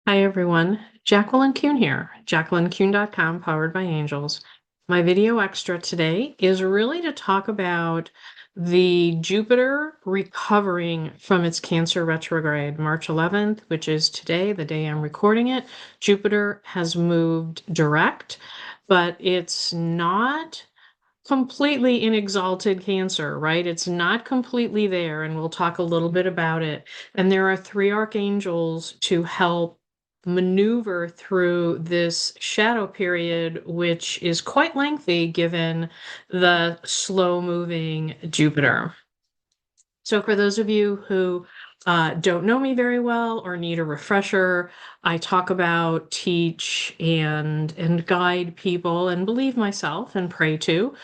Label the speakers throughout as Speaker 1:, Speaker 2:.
Speaker 1: Hi everyone, Jacqueline Kuhn here, JacquelineKuhn.com, powered by angels. My video extra today is really to talk about the Jupiter recovering from its Cancer retrograde, March 11th, which is today, the day I'm recording it. Jupiter has moved direct, but it's not completely in exalted Cancer, right? It's not completely there, and we'll talk a little bit about it. And there are three archangels to help maneuver through this shadow period, which is quite lengthy given the slow moving Jupiter. So, for those of you who don't know me very well or need a refresher, I talk about, teach, and guide people, and believe myself and pray to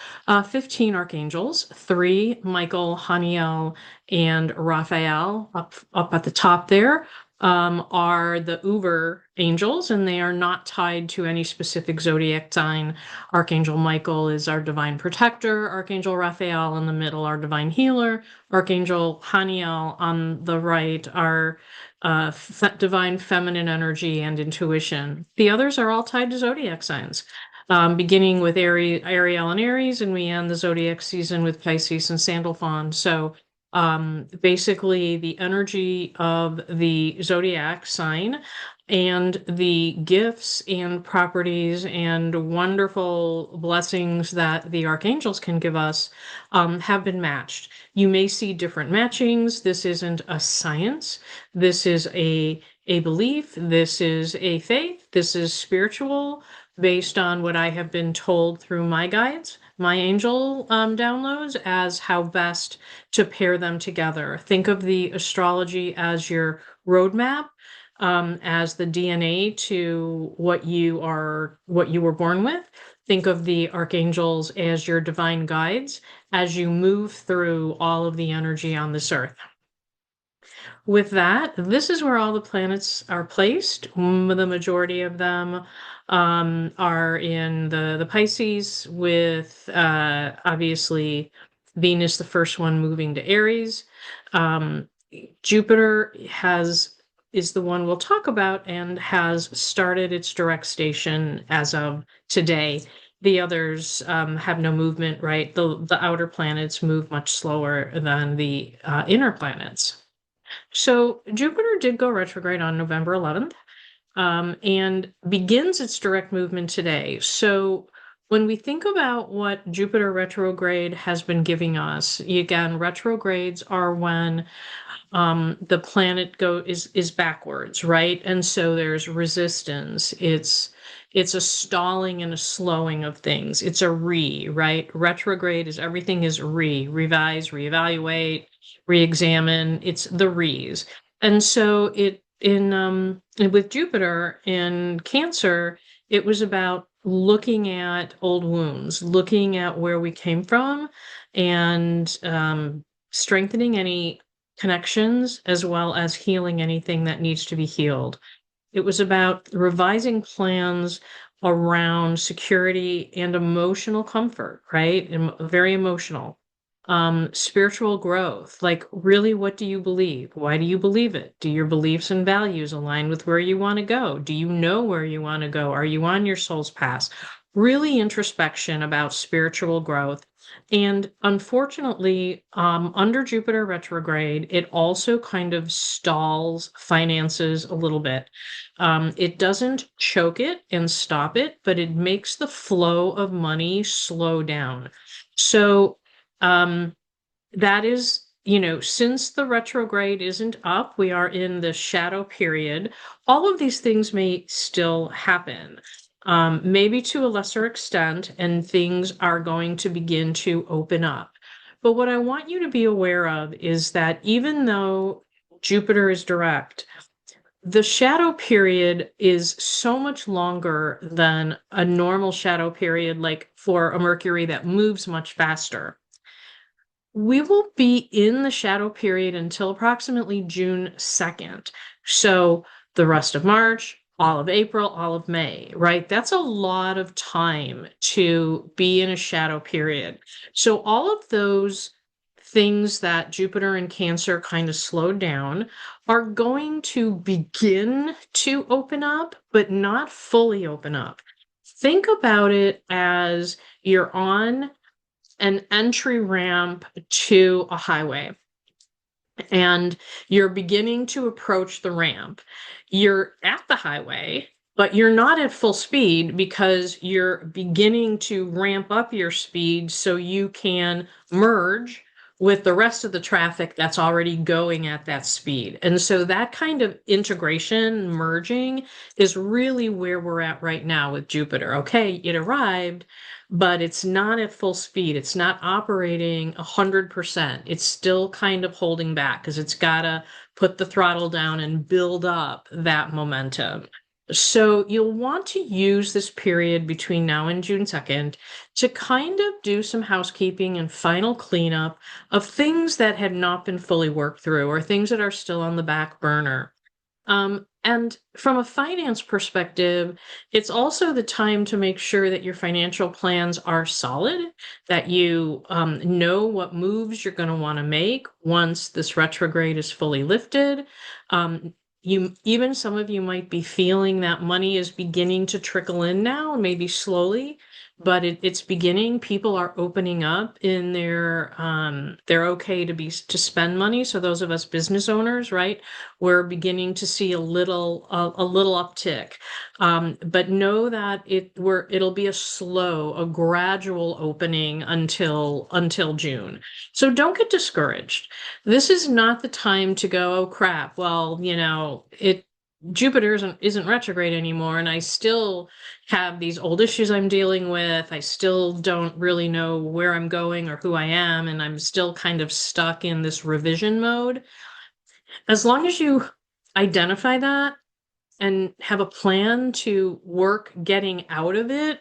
Speaker 1: 15 archangels, three Michael, Haniel, and Raphael up at the top there. Are the Uber angels, and they are not tied to any specific zodiac sign. Archangel Michael is our divine protector, Archangel Raphael in the middle, our divine healer, Archangel Haniel on the right are divine feminine energy and intuition. The others are all tied to zodiac signs, beginning with Ariel and Aries, and we end the zodiac season with Pisces and Sandalphon. So basically, the energy of the zodiac sign and the gifts and properties and wonderful blessings that the archangels can give us have been matched. You may see different matchings. This isn't a science. This is a belief. This is a faith. This is spiritual based on what I have been told through my guides, my angel downloads, as how best to pair them together. Think of the astrology as your roadmap, as the DNA to what you are, what you were born with. Think of the archangels as your divine guides as you move through all of the energy on this earth. With that, this is where all the planets are placed. The majority of them are in the Pisces, with obviously Venus, the first one, moving to Aries. Jupiter is the one we'll talk about and has started its direct station as of today. The others have no movement, right? The outer planets move much slower than the inner planets. So Jupiter did go retrograde on November 11th, and begins its direct movement today. So when we think about what Jupiter retrograde has been giving us, again, retrogrades are when the planet is backwards, right? And so there's resistance. It's a stalling and a slowing of things. It's a right? Retrograde is everything is revise, reevaluate, re-examine. It's the re's. And so it in with Jupiter in Cancer, it was about looking at old wounds, looking at where we came from, and strengthening any connections as well as healing anything that needs to be healed. It was about revising plans around security and emotional comfort, right? Very emotional. Spiritual growth, like really, what do you believe? Why do you believe it? Do your beliefs and values align with where you want to go? Do you know where you want to go? Are you on your soul's path? Really introspection about spiritual growth. And unfortunately, under Jupiter retrograde, it also kind of stalls finances a little bit. It doesn't choke it and stop it, but it makes the flow of money slow down. So that is, since the retrograde isn't up, we are in the shadow period. All of these things may still happen, maybe to a lesser extent, and things are going to begin to open up. But what I want you to be aware of is that even though Jupiter is direct, the shadow period is so much longer than a normal shadow period, like for a Mercury that moves much faster. We will be in the shadow period until approximately June 2nd. So the rest of March, all of April, all of May, right? That's a lot of time to be in a shadow period. So all of those things that Jupiter and Cancer kind of slowed down are going to begin to open up, but not fully open up. Think about it as you're on an entry ramp to a highway and you're beginning to approach the ramp. You're at the highway, but you're not at full speed because you're beginning to ramp up your speed so you can merge with the rest of the traffic that's already going at that speed. And so that kind of integration, merging, is really where we're at right now with Jupiter. Okay, it arrived, but it's not at full speed. It's not operating 100%. It's still kind of holding back because it's got to put the throttle down and build up that momentum. So you'll want to use this period between now and June 2nd to kind of do some housekeeping and final cleanup of things that had not been fully worked through or things that are still on the back burner. And from a finance perspective, it's also the time to make sure that your financial plans are solid, that you know what moves you're going to want to make once this retrograde is fully lifted. Even some of you might be feeling that money is beginning to trickle in now, maybe slowly, but it's beginning. People are opening up in they're okay to spend money. So those of us business owners, right, we're beginning to see a little uptick. But know that it'll be a gradual opening until June. So don't get discouraged. This is not the time to go, oh crap, well, Jupiter isn't retrograde anymore, and I still have these old issues I'm dealing with. I still don't really know where I'm going or who I am, and I'm still kind of stuck in this revision mode. As long as you identify that and have a plan to work getting out of it,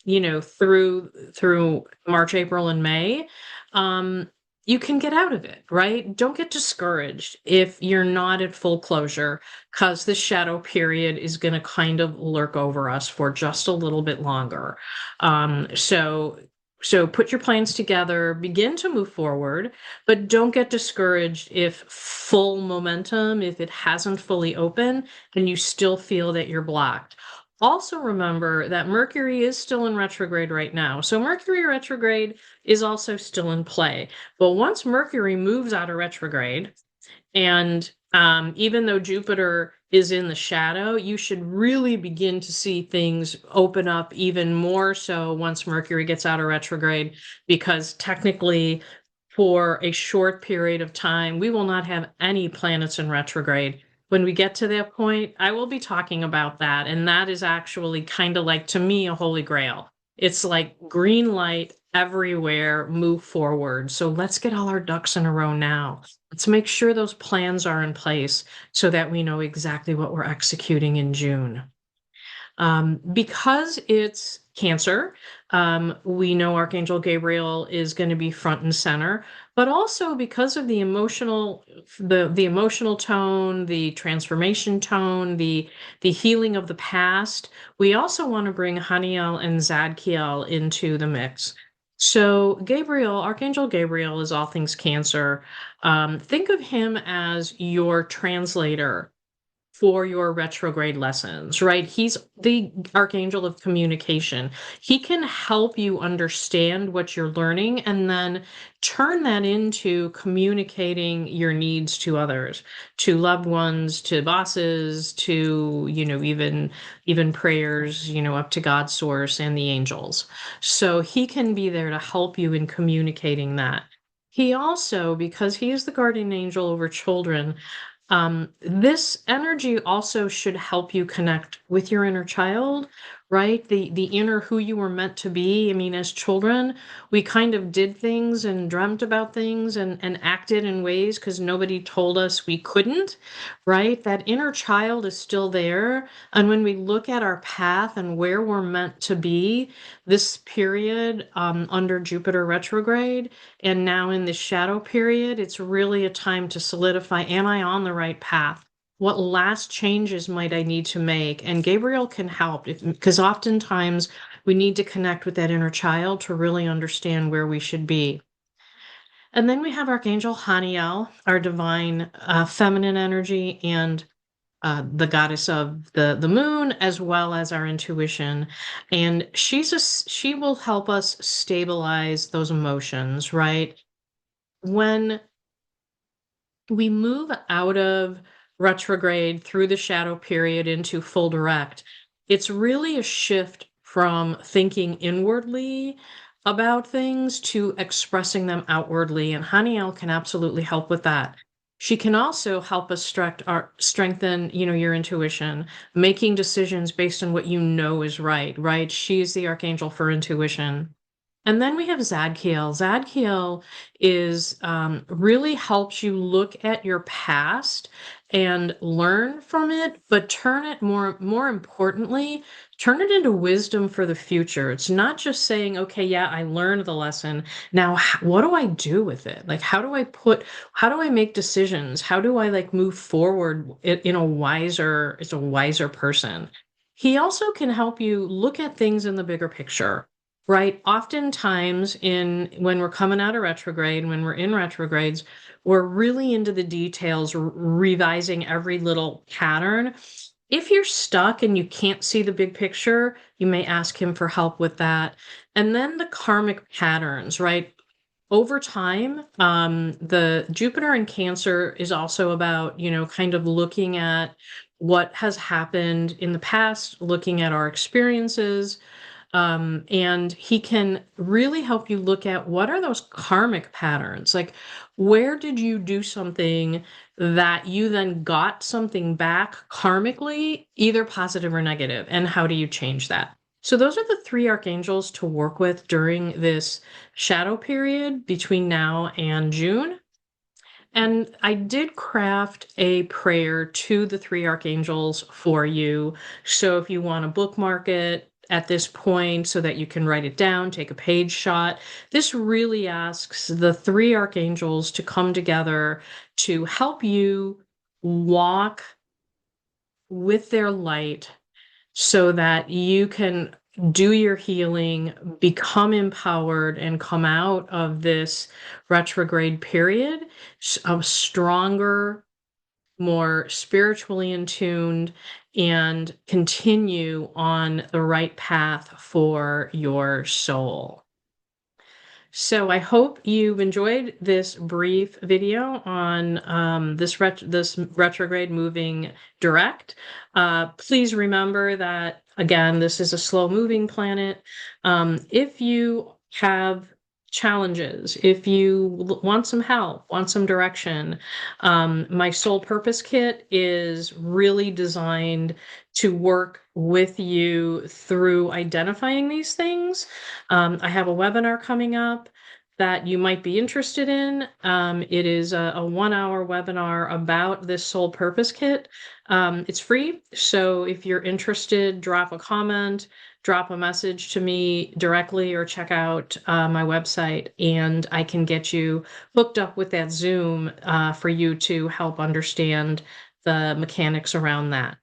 Speaker 1: through March, April, and May, you can get out of it, right? Don't get discouraged if you're not at full closure, because the shadow period is going to kind of lurk over us for just a little bit longer. So put your plans together, begin to move forward, but don't get discouraged if full momentum, if it hasn't fully opened and you still feel that you're blocked. Also remember that Mercury is still in retrograde right now. So Mercury retrograde is also still in play. But once Mercury moves out of retrograde, and even though Jupiter is in the shadow, you should really begin to see things open up even more so once Mercury gets out of retrograde, because technically for a short period of time, we will not have any planets in retrograde. When we get to that point, I will be talking about that. And that is actually kind of like, to me, a holy grail. It's like green light everywhere, move forward. So let's get all our ducks in a row now. Let's make sure those plans are in place so that we know exactly what we're executing in June. Because it's Cancer, we know Archangel Gabriel is going to be front and center, but also because of the emotional tone, the transformation tone, the healing of the past, we also want to bring Haniel and Zadkiel into the mix. So Gabriel, Archangel Gabriel, is all things Cancer. Think of him as your translator for your retrograde lessons, right? He's the archangel of communication. He can help you understand what you're learning and then turn that into communicating your needs to others, to loved ones, to bosses, to, even prayers, up to God's source and the angels. So he can be there to help you in communicating that. He also, because he is the guardian angel over children, this energy also should help you connect with your inner child, right? The inner who you were meant to be. I mean, as children, we kind of did things and dreamt about things and acted in ways because nobody told us we couldn't, right? That inner child is still there. And when we look at our path and where we're meant to be, this period under Jupiter retrograde, and now in this shadow period, it's really a time to solidify, am I on the right path? What last changes might I need to make? And Gabriel can help, because oftentimes we need to connect with that inner child to really understand where we should be. And then we have Archangel Haniel, our divine feminine energy, and the goddess of the moon, as well as our intuition. And she will help us stabilize those emotions, right? When we move out of retrograde through the shadow period into full direct, it's really a shift from thinking inwardly about things to expressing them outwardly. And Haniel can absolutely help with that. She can also help us strengthen, your intuition, making decisions based on what you know is right, right? She's the archangel for intuition. And then we have Zadkiel. Zadkiel is really helps you look at your past and learn from it, but turn it more importantly, turn it into wisdom for the future. It's not just saying, okay, yeah, I learned the lesson. Now, what do I do with it? Like, how do I make decisions? How do I like move forward in as a wiser person? He also can help you look at things in the bigger picture. Right. Oftentimes when we're coming out of retrograde, when we're in retrogrades, we're really into the details, revising every little pattern. If you're stuck and you can't see the big picture, you may ask him for help with that. And then the karmic patterns, right? Over time, the Jupiter in Cancer is also about, kind of looking at what has happened in the past, looking at our experiences, and he can really help you look at what are those karmic patterns? Like, where did you do something that you then got something back karmically, either positive or negative, and how do you change that? So, those are the three archangels to work with during this shadow period between now and June. And I did craft a prayer to the three archangels for you. So if you want to bookmark it at this point so that you can write it down, take a page shot, this really asks the three archangels to come together to help you walk with their light so that you can do your healing, become empowered, and come out of this retrograde period stronger, more spiritually in tuned, and continue on the right path for your soul. So I hope you've enjoyed this brief video on this retrograde moving direct. Please remember that, again, this is a slow moving planet. If you have challenges, if you want some help, want some direction, my Soul Purpose Kit is really designed to work with you through identifying these things. I have a webinar coming up that you might be interested in. It is a 1 hour webinar about this Soul Purpose Kit. It's free, so if you're interested, drop a comment, drop a message to me directly, or check out my website, and I can get you hooked up with that Zoom for you to help understand the mechanics around that.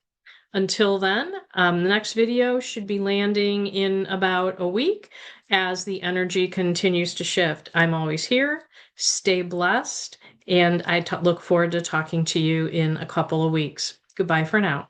Speaker 1: Until then, the next video should be landing in about a week as the energy continues to shift. I'm always here. Stay blessed, and I look forward to talking to you in a couple of weeks. Goodbye for now.